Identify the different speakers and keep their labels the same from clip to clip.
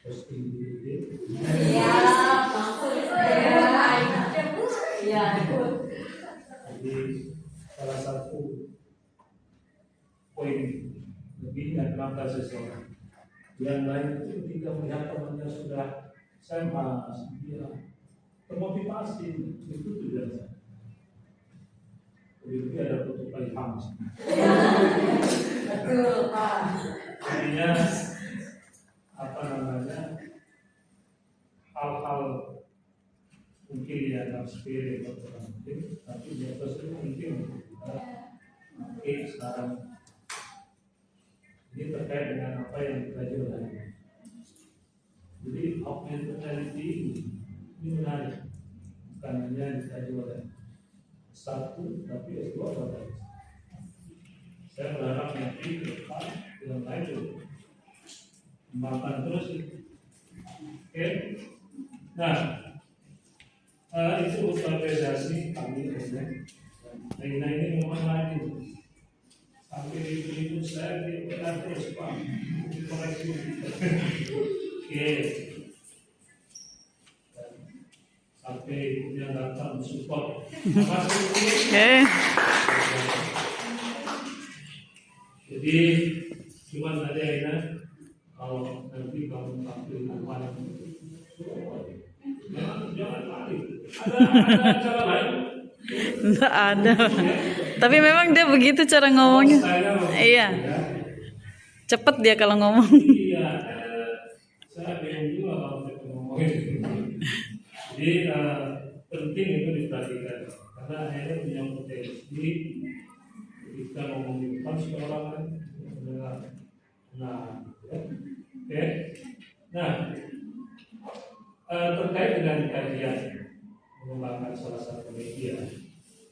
Speaker 1: Iya, maksudnya ya.
Speaker 2: Jadi salah satu poin lebihnya kenapa seseorang yang lain itu ketika melihat temannya sudah SMA, dia termotivasi, itu tujuan saya. Jadi ada tutup ilham.
Speaker 1: Betul, Pak.
Speaker 2: Artinya apa namanya, hal-hal mungkin yang dalam spirit atau mungkin, tapi dia pasti mungkin oke sekarang ini terkait dengan apa yang kita jual. Jadi augmented reality ini menarik, bukan hanya kita jual satu, tapi S2 pada. Saya berharap nanti ke depan yang lain itu kembangkan terus itu. Oke. Nah, itu apresiasi kami ini. Nah ini mohon lagi sampai itu saya dikejar terus Pak, dikoreksi. Oke. Sampai yang datang support. Terima kasih. Jadi cuma tadi Aina, kalau nanti kamu tampil apa jangan lari. Ada cara lain?
Speaker 3: Enggak ada. Tapi memang dia begitu cara ngomongnya. Iya. Cepet dia kalau ngomong.
Speaker 2: Iya. Saya bingung juga kalau kita ngomongin. Jadi penting itu diperhatikan karena akhirnya punya potensi kita ngomong di depan supaya orang lain mendengar. Nah, ya. Oke. Nah, terkait dengan kajian mengembangkan salah satu media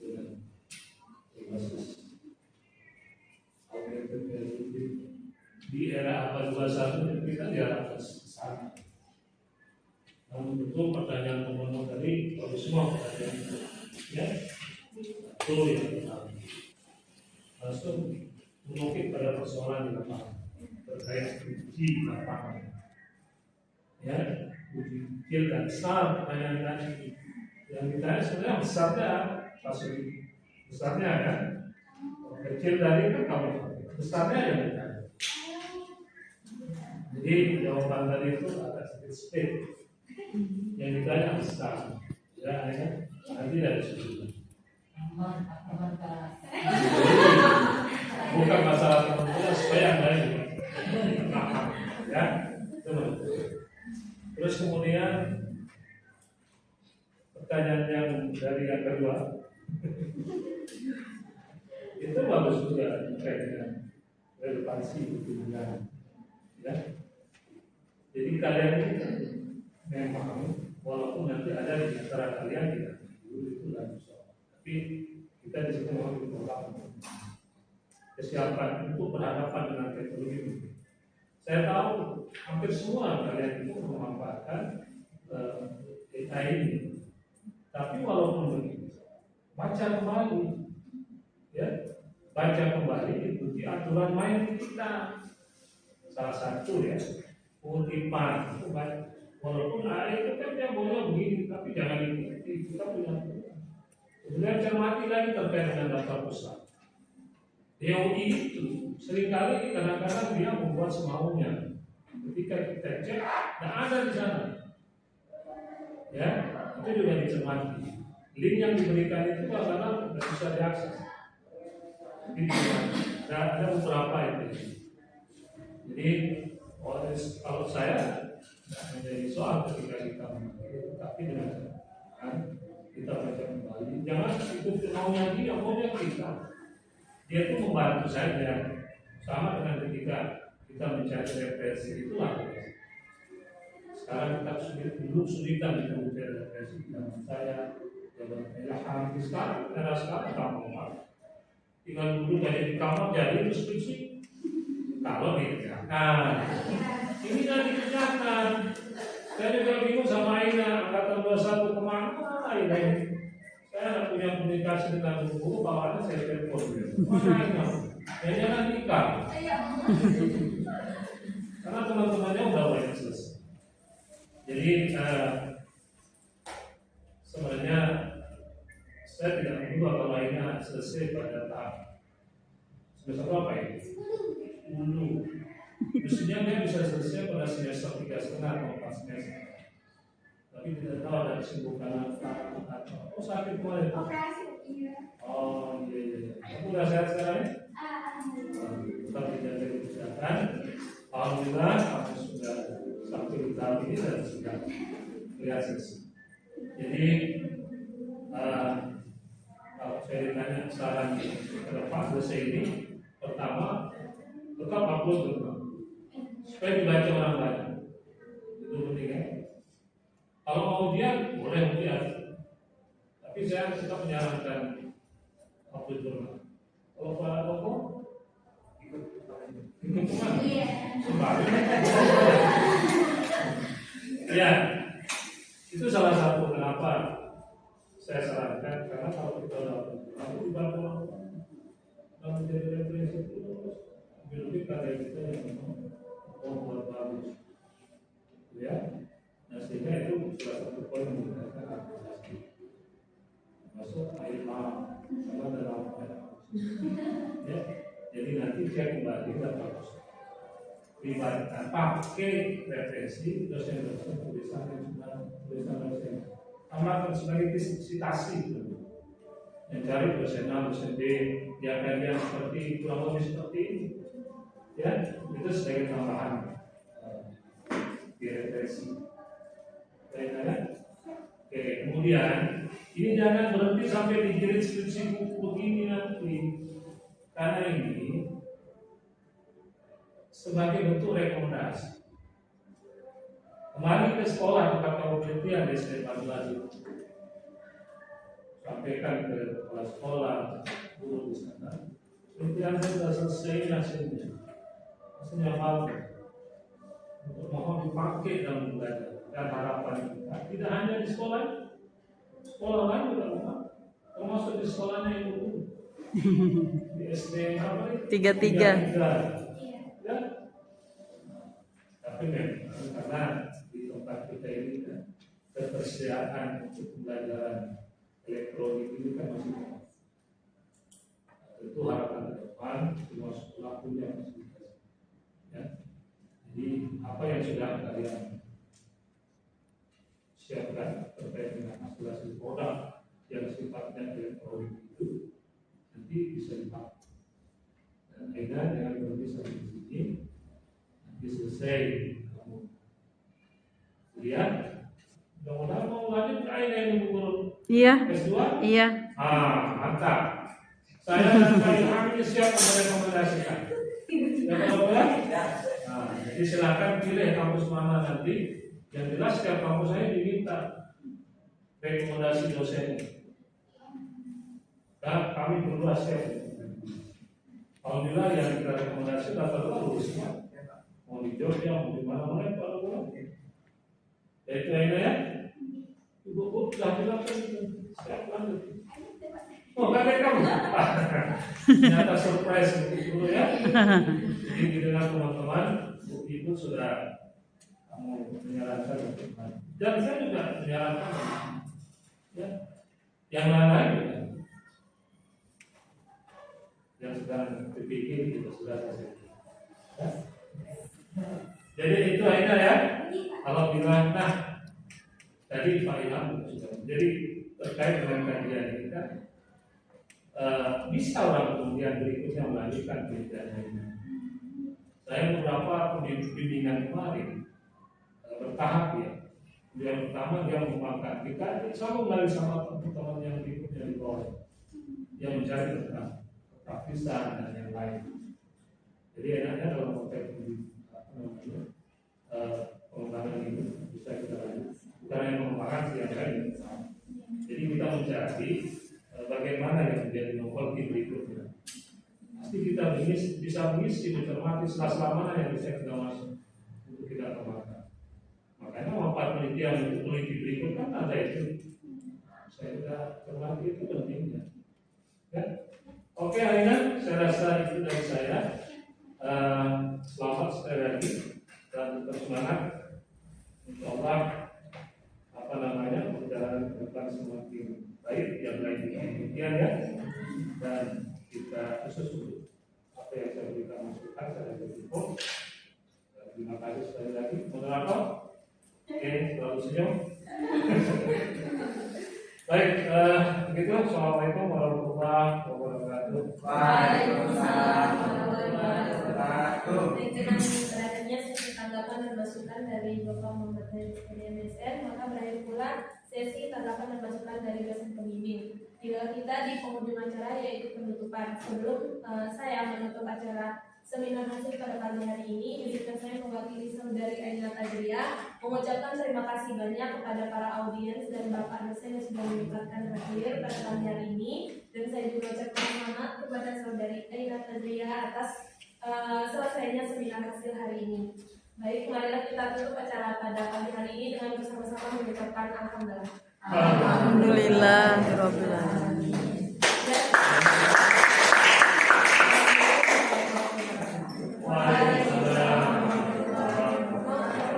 Speaker 2: dengan basis augmented reality di era abad 21 kita diarahkan ke sana. Namun tentu pertanyaan teman-teman tadi kalau semua pertanyaan itu ya itu yang pertama langsung mengukir pada persoalan di lapangan terkait uji lapangan ya uji kecil dan besar pertanyaan tadi yang ditanya sebenarnya besarnya kasus besarnya kan kecil dari kan kamu besarnya yang ditanya jadi jawaban tadi itu agak sedikit spesifik yang ditanya besar ya nanti dari situ bukan masalah teman-teman supaya yang lain ya terus kemudian pertanyaan yang dari yang kedua itu bagus juga terkait dengan relevansi hubungan ya jadi kalian ini memang walaupun nanti ada di antara kalian tidak itu lagi soal tapi kita di sini mau diprogram kesiapan untuk berhadapan dengan teknologi ini. Saya tahu hampir semua kalian itu memanfaatkan AI ini. Tapi walaupun begitu, baca kembali, ya, baca kembali ikuti aturan main kita. Salah satu ya, kutipan itu kan, walaupun AI itu kan dia maunya begini, tapi jangan ikuti. Kita punya. Kemudian cermati lagi terkait dengan daftar pusat. DOI itu seringkali kadang-kadang dia membuat semaunya. Ketika kita cek, tidak ada di sana. Ya, itu juga dicermati. Link yang diberikan itu kadang-kadang tidak bisa diakses. Gitu kan. Ada beberapa itu. Jadi, kalau saya menjadi soal ketika kita tapi dengan kita baca kembali. Jangan itu maunya dia, maunya kita. Dia itu membantu saja sama dengan ketika kita mencari referensi itulah. Sekarang kita dulu sulitan kita mencari referensi zaman saya, zaman ilham. Sekarang era sekarang gampang. Tinggal dulu jadi di kamar jadi diskusi. Kalau dikerjakan, ini kan dikerjakan. Saya juga bingung sama Aina angkatan 21 kemana Aina ini. Saya tidak punya komunikasi dengan guru, kawannya saya telepon. Mana Aina? Ya jangan nikah. Karena teman-temannya udah banyak selesai. selesai pada tahap semester berapa ya? 10. Mestinya dia bisa selesai pada semester 3,5 atau 4 semester. Tapi tidak tahu ada kesibukan apa. Oh sakit kemarin? Oh iya. Aku udah sehat sekarang ya? Tetap dijaga kesehatan. Alhamdulillah aku sudah sampai di tahap ini dan sudah lihat selesai. Jadi kalau saya ditanya saran ke depan selesai ini, pertama tetap upload dulu supaya dibaca orang banyak. Itu penting ya. Kalau mau ujian boleh ujian, tapi saya tetap menyarankan upload dulu. Kalau para tokoh ikut kemana? Sembari. Ya, itu salah satu kenapa saya sarankan, karena kalau kita aku dibantu orang menjadi referensi terus lebih karya kita yang memang buat bagus, ya. Nah sehingga itu salah satu poin yang kita aplikasi, masuk air sama dalam ya. Jadi nanti cek kembali dan bagus. Pribadikan pakai referensi dosen-dosen tulisan yang sudah tulisan dosen. Tambahkan sebagai citasi yang cari dosen A, dosen B, yang kajian seperti kurang lebih seperti ini, ya itu sebagai tambahan di referensi. Baik, oke, kemudian ini jangan berhenti sampai dijilid skripsi buku begini nanti, karena ini sebagai bentuk rekomendasi. Kembali ke sekolah tempat kamu penelitian di SD 14 sampaikan ke kepala sekolah, guru di sana. Penelitian sudah selesai hasilnya bagus. Untuk mohon dipakai dalam belajar dan harapan kita tidak hanya di sekolah lain juga mohon, termasuk di sekolahnya ibu di SD apa nih?
Speaker 3: 33.
Speaker 2: Ya. Tapi memang karena di tempat kita ini kan ketersediaan untuk pembelajaran elektronik ini kan masih banyak. Tentu harapan ke depan semua sekolah punya fasilitas. Ya. Jadi apa yang sudah kalian siapkan terkait dengan hasil produk yang sifatnya elektronik itu nanti bisa dipakai. Dan akhirnya dengan berhenti sampai di sini, nanti selesai kamu lihat. Mudah-mudahan mau lanjut ke akhirnya ini guru.
Speaker 3: Iya.
Speaker 2: S2?
Speaker 3: Iya.
Speaker 2: Mantap. Saya dan Pak Ilham ini siap merekomendasikan. Jadi silakan pilih kampus mana nanti. Yang jelas setiap kampus saya diminta rekomendasi dosennya. Dan kami berdua siap. Alhamdulillah yang kita rekomendasi rata-rata lulus semua. Mau di Jogja, mau di mana-mana kalau boleh. Itu ya. Ibu sudah bilang kan siap lanjut. Oh, kaget kamu. Ternyata surprise dulu ya. Jadi dengan teman-teman, ibu sudah kamu menyarankan untuk dan saya juga menyarankan ya. Yang lain juga. Yang sedang dipikir juga sudah selesai. Ya. Jadi itu aja ya. Kalau bilang, nah, tadi Pak Ilham sudah. Jadi terkait dengan kajian ini kan, bisa orang kemudian berikutnya melanjutkan penelitiannya ini. Saya beberapa bimbingan kemarin bertahap ya. Yang pertama dia mengembangkan kita sama kembali sama teman-teman yang berikutnya di bawah yang mencari tentang praktisan dan yang lain. Jadi enaknya dalam konteks pengembangan itu bisa kita lanjut. Bukan hanya pengembangan yang lain. Jadi kita mencari bagaimana yang menjadi novelty berikutnya. Pasti kita bisa mengisi mencermati sela-sela mana yang bisa kita masuk untuk kita kembangkan. Makanya manfaat penelitian untuk peneliti berikut kan ada itu. Saya sudah cermati itu pentingnya. Ya. Oke, Alina, saya rasa itu dari saya. Selamat sekali lagi dan tetap semangat. Insyaallah perjalanan ke depan semakin baik yang lain demikian ya. dan kita khusus untuk apa yang saya berikan masukan saya cukup. Terima kasih sekali lagi. Moderator, oke, selalu senyum. Baik, begitu. Assalamualaikum warahmatullahi wabarakatuh.
Speaker 1: Waalaikumsalam warahmatullahi wabarakatuh.
Speaker 4: Dengan beradanya sesi tanggapan dan masukan dari Bapak Muhammad dari MSN, maka berakhir pula sesi tanggapan dan masukan dari dosen pembimbing. Tinggal kita di penghujung acara yaitu penutupan. Sebelum saya menutup acara seminar hasil pada pagi hari ini, izinkan saya mewakili saudari Aina Tajriah mengucapkan terima kasih banyak kepada para audiens dan Bapak dosen yang sudah menyempatkan hadir pada pagi hari ini, dan saya juga ucapkan selamat kepada saudari Aina Tajriah atas selesainya seminar hasil hari ini. Baik, marilah kita tutup acara pada pagi hari ini dengan bersama-sama mengucapkan alhamdulillah.
Speaker 3: Alhamdulillah.